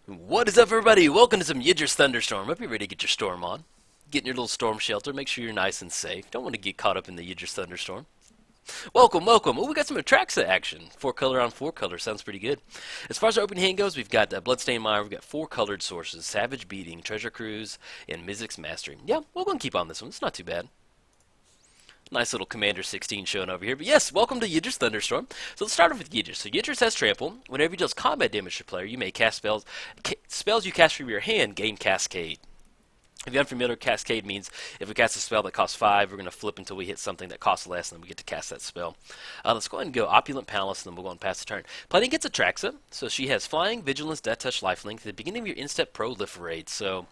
What is up, everybody? Welcome to some Yidris Thunderstorm. Hope you're ready to get your storm on. Get in your little storm shelter. Make sure you're nice and safe. Don't want to get caught up in the Yidris Thunderstorm. Welcome, welcome. Oh, we got some Atraxa action. 4-color on 4-color. Sounds pretty good. As far as our opening hand goes, we've got Bloodstained Mire. We've got 4 colored sources. Savage Beating, Treasure Cruise, and Mizzix's Mastery. Yeah, we're going to keep on this one. It's not too bad. Nice little Commander 16 showing over here. But yes, welcome to Yidris Thunderstorm. So let's start off with Yidris. So Yidris has Trample. Whenever he deals combat damage to a player, you may cast spells. Spells you cast from your hand gain Cascade. If you're unfamiliar, Cascade means if we cast a spell that costs 5, we're going to flip until we hit something that costs less, and then we get to cast that spell. Let's go ahead and go Opulent Palace, and then we'll go and pass the turn. Playing gets Atraxa, so she has Flying, Vigilance, Death Touch, Lifelink. At the beginning of your instep, proliferate. So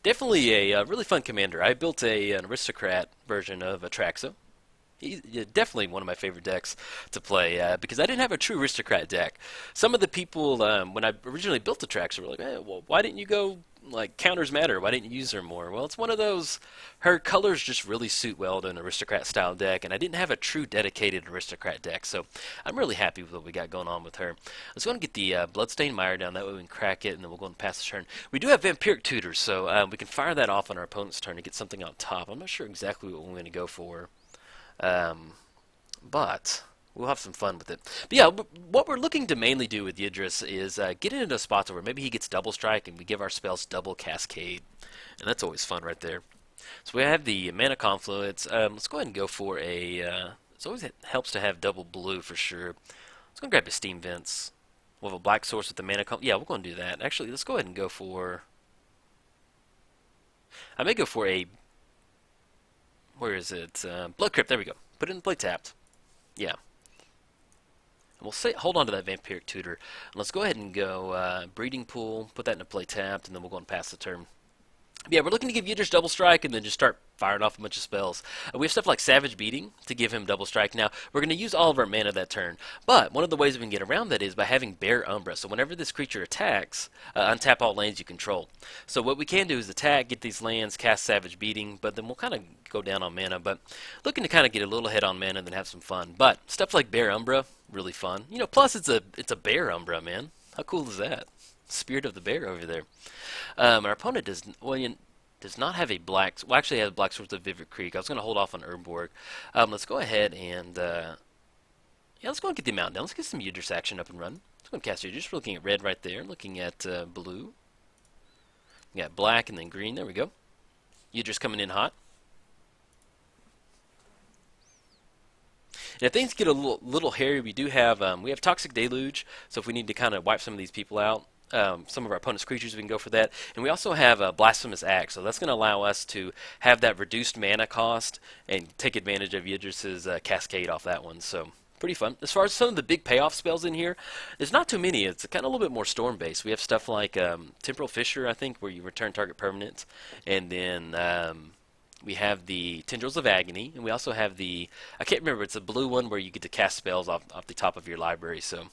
definitely a really fun commander. I built an Aristocrat version of Atraxa. He's definitely one of my favorite decks to play because I didn't have a true Aristocrat deck. Some of the people, when I originally built Atraxa, were like, hey, well, why didn't you go, like, counters matter? Why didn't you use her more? Well, it's one of those, her colors just really suit well to an Aristocrat-style deck, and I didn't have a true dedicated Aristocrat deck, so I'm really happy with what we got going on with her. Let's go and get the Bloodstained Mire down, that way we can crack it, and then we'll go and pass the turn. We do have Vampiric Tutors, so we can fire that off on our opponent's turn to get something on top. I'm not sure exactly what we're going to go for. But we'll have some fun with it. But yeah, what we're looking to mainly do with Yidris is get into a spot where maybe he gets double strike and we give our spells double cascade. And that's always fun right there. So we have the Mana Confluence. Let's go ahead and go for a... it always helps to have double blue for sure. Let's go and grab a Steam Vents. We'll have a black source with the Mana Confluence. Yeah, we're going to do that. Actually, let's go ahead and go for... I may go for a... Where is it? Blood Crypt, there we go. Put it in play tapped. Yeah. And we'll say, hold on to that Vampiric Tutor. And let's go ahead and go Breeding Pool, put that into play tapped, and then we'll go and pass the turn. Yeah, we're looking to give Yidris double strike and then just start firing off a bunch of spells. We have stuff like Savage Beating to give him double strike. Now, we're going to use all of our mana that turn, but one of the ways we can get around that is by having Bear Umbra. So whenever this creature attacks, untap all lands you control. So what we can do is attack, get these lands, cast Savage Beating, but then we'll kind of go down on mana. But looking to kind of get a little ahead on mana and then have some fun. But stuff like Bear Umbra, really fun. You know, plus it's a Bear Umbra, man. How cool is that? Spirit of the Bear over there. Our opponent does not have a black... Well, actually, has black swords of Vivid Creek. I was going to hold off on Urborg. Let's go ahead and... yeah, let's go and get the amount down. Let's get some Yidris action up and running. Let's go and cast Yidris. We're looking at red right there. Looking at blue. We got black and then green. There we go. Yidris coming in hot. And if things get a little hairy, we do have... we have Toxic Deluge. So if we need to kind of wipe some of these people out, some of our opponent's creatures, we can go for that. And we also have a Blasphemous Axe, so that's going to allow us to have that reduced mana cost and take advantage of Yidris' Cascade off that one. So pretty fun. As far as some of the big payoff spells in here, there's not too many. It's kind of a little bit more storm-based. We have stuff like Temporal Fissure, I think, where you return target permanents. And then we have the Tendrils of Agony. And we also have the, I can't remember, it's a blue one where you get to cast spells off the top of your library. So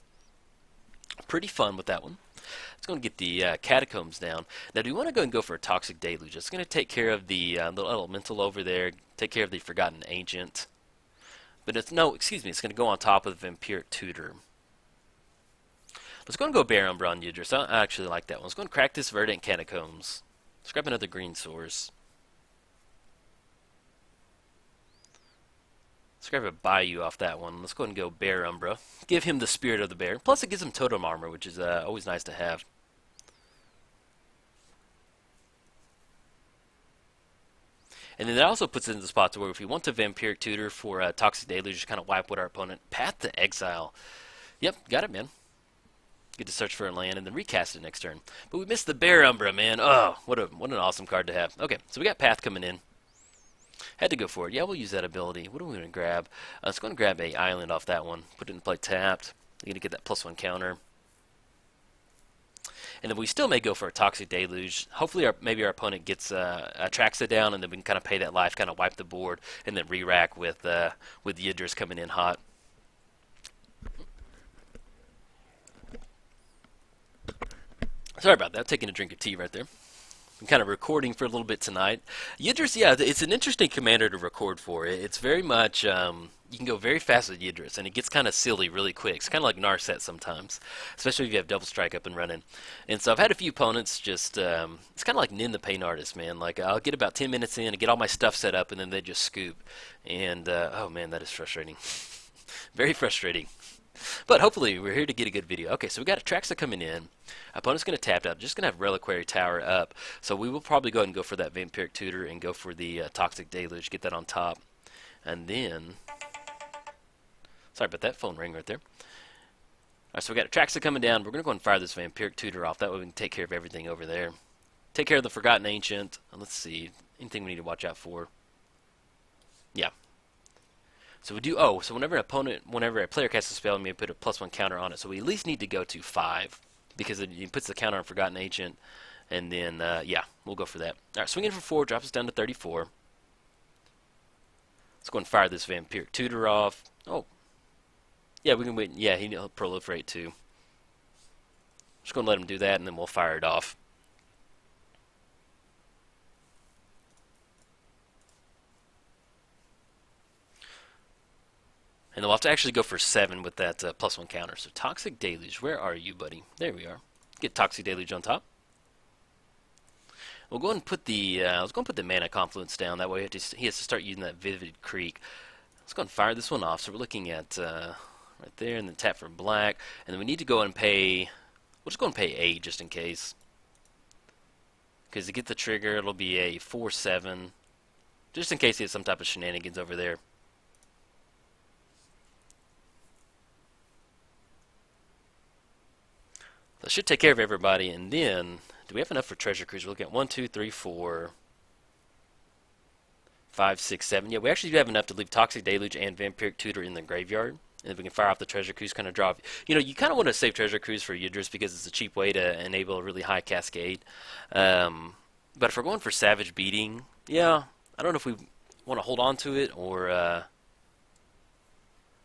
pretty fun with that one. Let's go and get the Catacombs down. Now, do we want to go and go for a Toxic Deluge? It's going to take care of the little elemental over there, take care of the Forgotten Ancient. But it's, no, excuse me, it's going to go on top of the Vampiric Tutor. Let's go and go Bear Umbra on Yidris. I actually like that one. Let's go and crack this Verdant Catacombs. Let's grab another green source. Let's grab a Bayou off that one. Let's go ahead and go Bear Umbra. Give him the Spirit of the Bear. Plus it gives him Totem Armor, which is always nice to have. And then that also puts it in the spot to where if we want to Vampiric Tutor for Toxic Deluge, just kind of wipe out our opponent. Path to Exile. Yep, got it, man. Get to search for a land and then recast it next turn. But we missed the Bear Umbra, man. Oh, what an awesome card to have. Okay, so we got Path coming in. Had to go for it. Yeah, we'll use that ability. What are we going to grab? Let's go and grab a island off that one. Put it in play tapped. You're going to get that +1 counter. And then we still may go for a Toxic Deluge. Hopefully maybe our opponent gets Atraxa down, and then we can kind of pay that life, kind of wipe the board, and then re-rack with Yidris coming in hot. Sorry about that. Taking a drink of tea right there. I'm kind of recording for a little bit tonight. Yidris, yeah, it's an interesting commander to record for. It's very much, you can go very fast with Yidris, and it gets kind of silly really quick. It's kind of like Narset sometimes, especially if you have double strike up and running. And so I've had a few opponents just, it's kind of like Nin the Pain Artist, man. Like I'll get about 10 minutes in and get all my stuff set up, and then they just scoop. And oh man, that is frustrating. Very frustrating. But hopefully we're here to get a good video. Okay, so we got Atraxa coming in. Opponent's going to tap out. Just going to have Reliquary Tower up. So we will probably go ahead and go for that Vampiric Tutor and go for the Toxic Deluge. Get that on top. And then... Sorry about that phone ring right there. Alright, so we got Atraxa coming down. We're going to go and fire this Vampiric Tutor off. That way we can take care of everything over there. Take care of the Forgotten Ancient. Let's see. Anything we need to watch out for? Yeah. So we do, so whenever a player casts a spell, we may put a +1 counter on it. So we at least need to go to 5, because it puts the counter on Forgotten Ancient, and then, yeah, we'll go for that. Alright, swing in for 4, drops us down to 34. Let's go and fire this Vampiric Tutor off. Oh. Yeah, we can wait. Yeah, he'll proliferate too. Just going to let him do that, and then we'll fire it off. And then we'll have to actually go for 7 with that +1 counter. So Toxic Deluge, where are you, buddy? There we are. Get Toxic Deluge on top. We'll go ahead and put the let's go and put the Mana Confluence down. That way he has to start using that Vivid Creek. Let's go and fire this one off. So we're looking at right there, and then tap for black. And then we need to go and pay. We'll just go and pay 8 just in case. Because to get the trigger, it'll be a 4/7, just in case he has some type of shenanigans over there. That should take care of everybody. And then, do we have enough for Treasure Cruise? We're looking at 1, 2, 3, 4, 5, 6, 7. Yeah, we actually do have enough to leave Toxic Deluge and Vampiric Tutor in the graveyard. And if we can fire off the Treasure Cruise, kind of drop. You know, you kind of want to save Treasure Cruise for Yidris because it's a cheap way to enable a really high cascade. But if we're going for Savage Beating, yeah, I don't know if we want to hold on to it or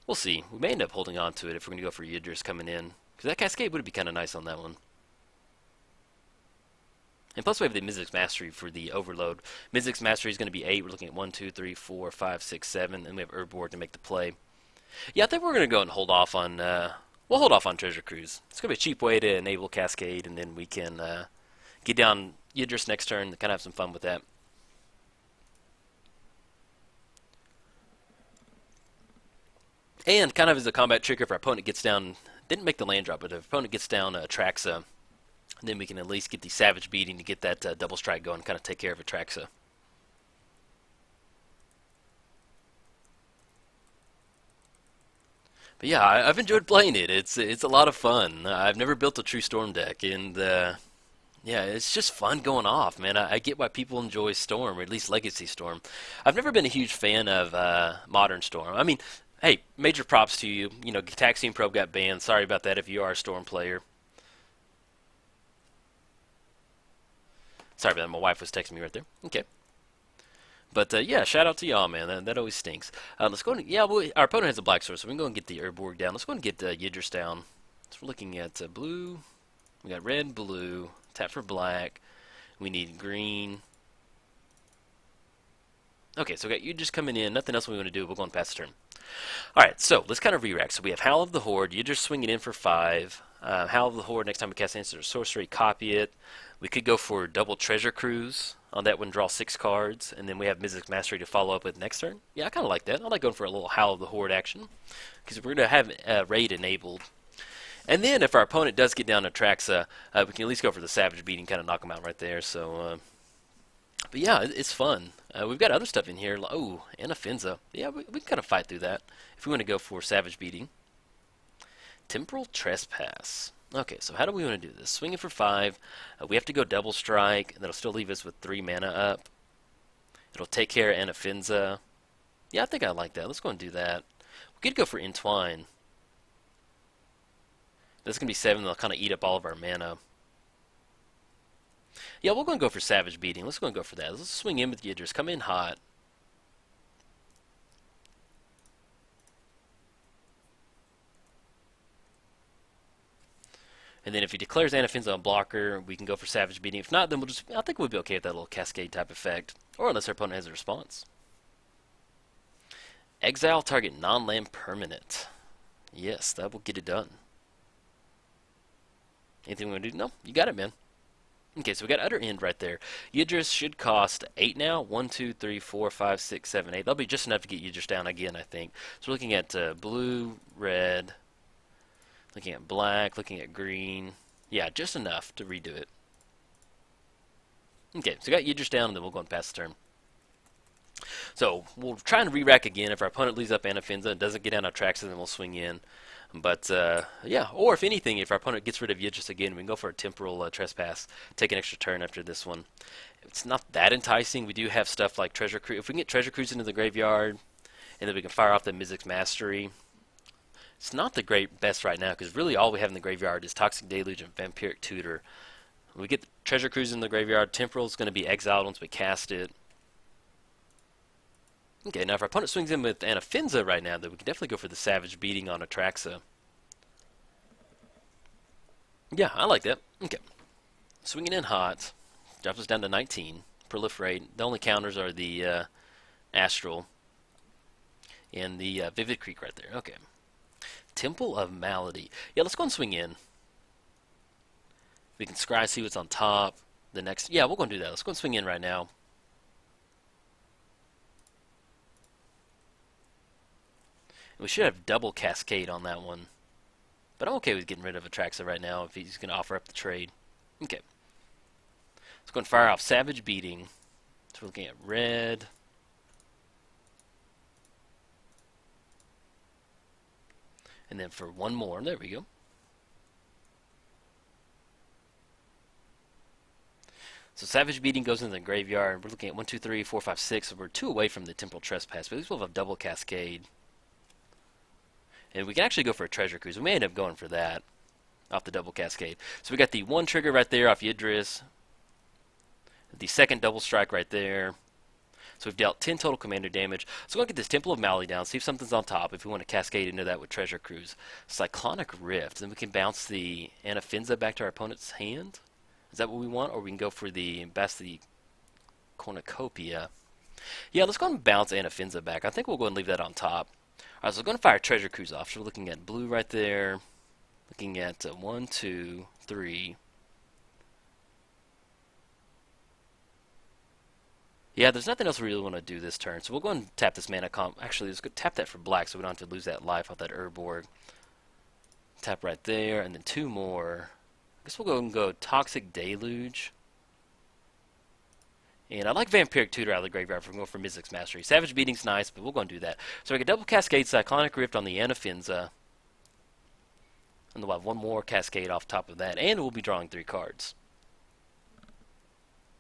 we'll see. We may end up holding on to it if we're going to go for Yidris coming in. Because that Cascade would be kind of nice on that one. And plus we have the Mizzix Mastery for the Overload. Mizzix Mastery is going to be 8. We're looking at 1, 2, 3, 4, 5, 6, 7. And we have Urborg to make the play. Yeah, I think we're going to go and hold off on... we'll hold off on Treasure Cruise. It's going to be a cheap way to enable Cascade. And then we can get down Yidris next turn and kind of have some fun with that. And kind of as a combat trigger, if our opponent gets down... Didn't make the land drop, but if opponent gets down Atraxa, then we can at least get the Savage Beating to get that double strike going and kind of take care of Atraxa. But yeah, I've enjoyed playing it. It's a lot of fun. I've never built a true Storm deck, and yeah, it's just fun going off, man. I get why people enjoy Storm, or at least Legacy Storm. I've never been a huge fan of Modern Storm. I mean, hey, major props to you. You know, Taxian Probe got banned. Sorry about that if you are a Storm player. Sorry about that. My wife was texting me right there. Okay. But, yeah, shout out to y'all, man. That always stinks. Let's go and, yeah, our opponent has a black source, so we can go and get the Urborg down. Let's go and get Yidris down. So we're looking at blue. We got red, blue. Tap for black. We need green. Okay, so we got Yidris coming in. Nothing else we want to do. We're going past the turn. Alright, so let's kind of re-rack. So we have Howl of the Horde. Yidris swinging in for 5. Howl of the Horde, next time we cast Answer Sorcery, copy it. We could go for double Treasure Cruise. On that one, draw 6 cards. And then we have Mizzix Mastery to follow up with next turn. Yeah, I kind of like that. I like going for a little Howl of the Horde action. Because we're going to have Raid enabled. And then if our opponent does get down to Atraxa, we can at least go for the Savage Beating, kind of knock them out right there. So, but yeah, it's fun. We've got other stuff in here. Oh, and Affinza. Yeah, we can kind of fight through that if we want to go for Savage Beating. Temporal Trespass. Okay, so how do we want to do this? Swinging for 5. We have to go double strike, and that'll still leave us with 3 mana up. It'll take care of Anafinza. Yeah, I think I like that. Let's go and do that. We could go for Entwine. That's going to be 7. They'll kind of eat up all of our mana. Yeah, we're going to go for Savage Beating. Let's go and go for that. Let's swing in with Yidris. Come in hot. And then if he declares Anafinza on blocker, we can go for Savage Beating. If not, then I think we'll be okay with that little Cascade type effect. Or unless our opponent has a response. Exile target non-land permanent. Yes, that will get it done. Anything we want to do? No, you got it, man. Okay, so we got utter end right there. Yidris should cost 8 now. 1, 2, 3, 4, 5, 6, 7, 8. That'll be just enough to get Yidris down again, I think. So we're looking at blue, red, looking at black, looking at green. Yeah, just enough to redo it. Okay, so we got Yidris down, and then we'll go and pass the turn. So we'll try and re-rack again. If our opponent leaves up Anafenza and doesn't get down Atraxa, then we'll swing in. But yeah, or if anything, if our opponent gets rid of Yidris again, we can go for a temporal trespass, take an extra turn after this one. It's not that enticing. We do have stuff like Treasure Cruise. If we can get Treasure Cruise into the graveyard, and then we can fire off the Mizzix Mastery. It's not the best right now, because really all we have in the graveyard is Toxic Deluge and Vampiric Tutor. When we get the Treasure Cruise in the graveyard, Temporal is going to be exiled once we cast it. Okay, now if our opponent swings in with Anafenza right now, then we can definitely go for the Savage Beating on Atraxa. Yeah, I like that. Okay. Swinging in hot. Drops us down to 19. Proliferate. The only counters are the Astral and the Vivid Creek right there. Okay. Temple of Malady. Yeah, let's go and swing in. We can scry, see what's on top. The next... Yeah, we'll go and do that. Let's go and swing in right now. We should have double Cascade on that one. But I'm okay with getting rid of Atraxa right now if he's going to offer up the trade. Okay. Let's go and fire off Savage Beating. So we're looking at red. And then for one more, there we go. So Savage Beating goes into the graveyard. We're looking at 1, 2, 3, 4, 5, 6. So we're 2 away from the Temporal Trespass. But at least we'll have double Cascade. And we can actually go for a Treasure Cruise. We may end up going for that off the double Cascade. So we got the 1 trigger right there off Yidris. The second double strike right there. So we've dealt 10 total commander damage. So we're going to get this Temple of Malady down, see if something's on top, if we want to cascade into that with Treasure Cruise. Cyclonic Rift. Then we can bounce the Anafenza back to our opponent's hand. Is that what we want? Or we can go for the Cornucopia. Yeah, let's go ahead and bounce Anafenza back. I think we'll go and leave that on top. Alright, so we're going to fire Treasure Cruise off. So we're looking at blue right there. Looking at 1, 2, 3. Yeah, there's nothing else we really want to do this turn. So we'll go and tap this mana comp. Actually, let's go tap that for black so we don't have to lose that life off that Urborg. Tap right there, and then 2 more. I guess we'll go and go Toxic Deluge. And I like Vampiric Tutor out of the graveyard if we're going for Mizzix Mastery. Savage Beating's nice, but we'll go and do that. So we can double Cascade Cyclonic Rift on the Anafenza. And we'll have 1 more Cascade off top of that. And we'll be drawing 3 cards.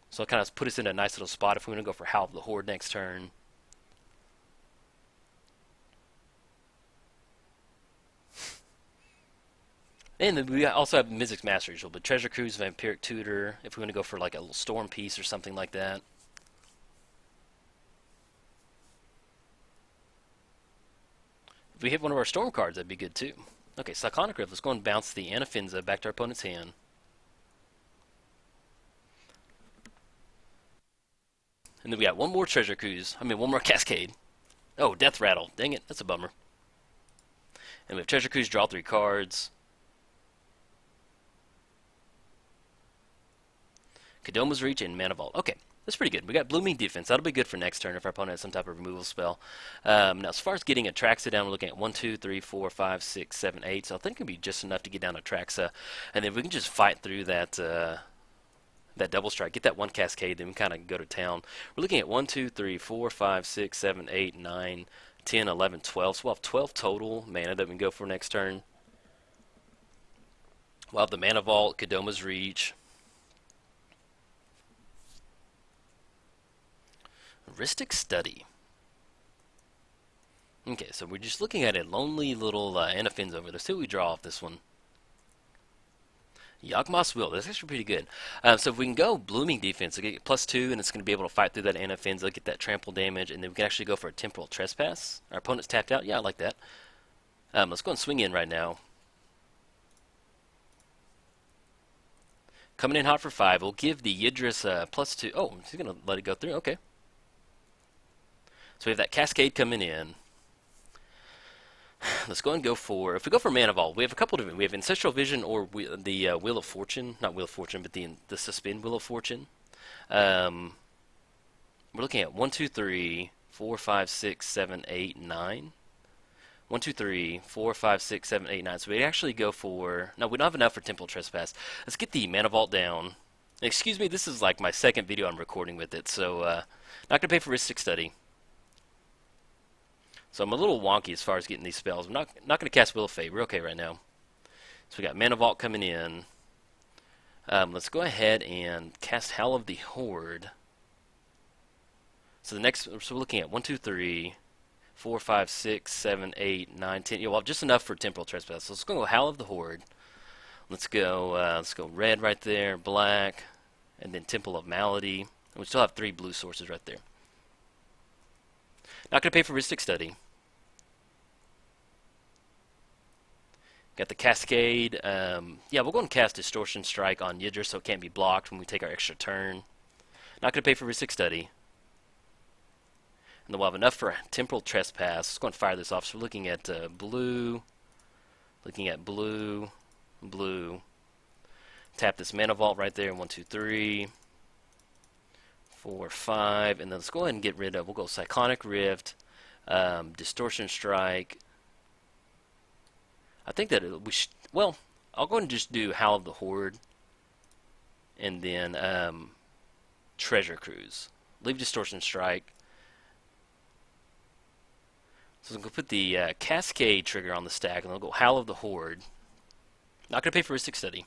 So it kind of put us in a nice little spot if we want to go for Howl of the Horde next turn. And then we also have Mizzix Mastery. So the Treasure Cruise, Vampiric Tutor, if we want to go for like a little Storm Piece or something like that. If we hit one of our Storm cards, that'd be good too. Okay, Cyclonic Rift. Let's go and bounce the Anafenza back to our opponent's hand. And then we got 1 more Treasure Cruise. 1 more Cascade. Oh, Death Rattle. Dang it, that's a bummer. And we have Treasure Cruise, draw 3 cards. Kadoma's Reach and Mana Vault. Okay, that's pretty good. We got Blooming Defense. That'll be good for next turn if our opponent has some type of removal spell. Now, as far as getting Atraxa down, we're looking at 1, 2, 3, 4, 5, 6, 7, 8. So I think it'll be just enough to get down Atraxa. And then we can just fight through that that double strike, get that 1 Cascade, then we kind of go to town. We're looking at 1, 2, 3, 4, 5, 6, 7, 8, 9, 10, 11, 12. So we'll have 12 total mana that we can go for next turn. We'll have the Mana Vault, Kadoma's Reach. Heuristic Study. Okay, so we're just looking at a lonely little Anafenza over there. Let's see what we draw off this one. Yawgmoth's Will. That's actually pretty good. So if we can go Blooming Defense, we'll get +2, and it's going to be able to fight through that Anafenza, get that trample damage, and then we can actually go for a Temporal Trespass. Our opponent's tapped out. Yeah, I like that. Let's go and swing in right now. Coming in hot for 5. We'll give the Yidris +2. Oh, he's going to let it go through. Okay. So we have that Cascade coming in. Let's go and go for, if we go for Mana Vault, we have a couple different, we have Ancestral Vision or the Wheel of Fortune, not Wheel of Fortune, but the Suspend Wheel of Fortune. We're looking at 1, 2, 3, 4, 5, 6, 7, 8, 9. 1, 2, 3, 4, 5, 6, 7, 8, 9. So we actually go for, no, we don't have enough for Temple Trespass. Let's get the Mana Vault down. Excuse me, this is like my second video I'm recording with it, so not going to pay for Rhystic Study. So I'm a little wonky as far as getting these spells. I'm not going to cast Will of Fate. We're okay right now. So we got Mana Vault coming in. Let's go ahead and cast Howl of the Horde. So the next, so we're looking at 1, 2, 3, 4, 5, 6, 7, 8, 9, 10. You'll have just enough for Temporal Trespass. So let's go Howl of the Horde. Let's go red right there, black, and then Temple of Malady. And we still have 3 blue sources right there. Not going to pay for Rhystic Study. Got the Cascade. Yeah, we'll go and cast Distortion Strike on Yidris so it can't be blocked when we take our extra turn. Not going to pay for Rhystic Study. And then we'll have enough for Temporal Trespass. Let's go and fire this off. So we're looking at blue. Looking at blue. Blue. Tap this Mana Vault right there. 1, 2, 3. 4, 5, and then let's go ahead and get rid of, we'll go Cyclonic Rift, Distortion Strike. I think that we should, well, I'll go ahead and just do Howl of the Horde, and then Treasure Cruise. Leave Distortion Strike. So I'm going to put the Cascade trigger on the stack, and I'll go Howl of the Horde. Not going to pay for Rhystic Study.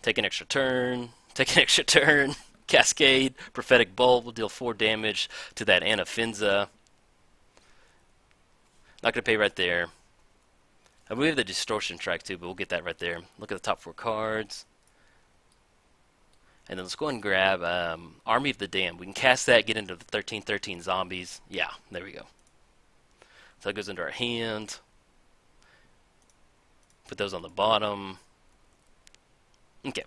Take an extra turn. Take an extra turn. Cascade, Prophetic Bolt will deal 4 damage to that Anafenza. Not going to pay right there. We have the Distortion Strike too, but we'll get that right there. Look at the top 4 cards. And then let's go ahead and grab Army of the Damned. We can cast that, get into the 13/13 zombies. Yeah, there we go. So that goes into our hand. Put those on the bottom. Okay.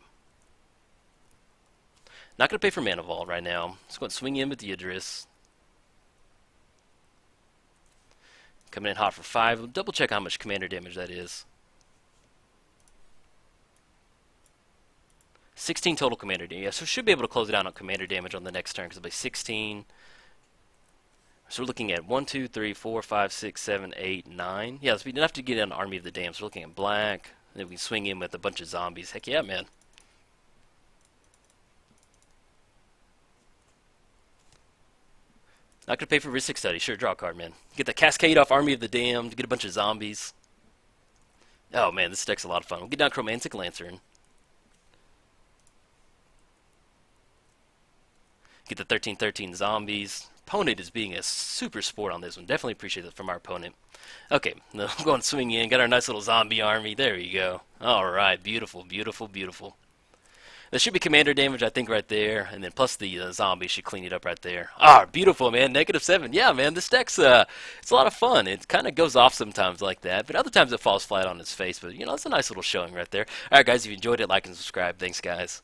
Not going to pay for Mana Vault right now. Let's go and swing in with the Yidris. Coming in hot for 5. Double check how much commander damage that is. 16 total commander damage. Yeah, so should be able to close it out on commander damage on the next turn because it'll be 16. So we're looking at 1, 2, 3, 4, 5, 6, 7, 8, 9. Yeah, that's enough to get an Army of the Damned. So we're looking at black. And then we can swing in with a bunch of zombies. Heck yeah, man. Not going to pay for Rhystic Study. Sure, draw a card, man. Get the Cascade off Army of the Damned. Get a bunch of zombies. Oh, man, this deck's a lot of fun. We'll get down Chromantic Lantern. Get the 13/13 zombies. Opponent is being a super sport on this one. Definitely appreciate it from our opponent. Okay, now I'm going to swing in. Got our nice little zombie army. There you go. Alright, beautiful, beautiful, beautiful. There should be commander damage, I think, right there. And then plus the zombie should clean it up right there. Ah, beautiful, man. -7. Yeah, man, this deck's it's a lot of fun. It kind of goes off sometimes like that. But other times it falls flat on its face. But, you know, it's a nice little showing right there. Alright, guys, if you enjoyed it, like and subscribe. Thanks, guys.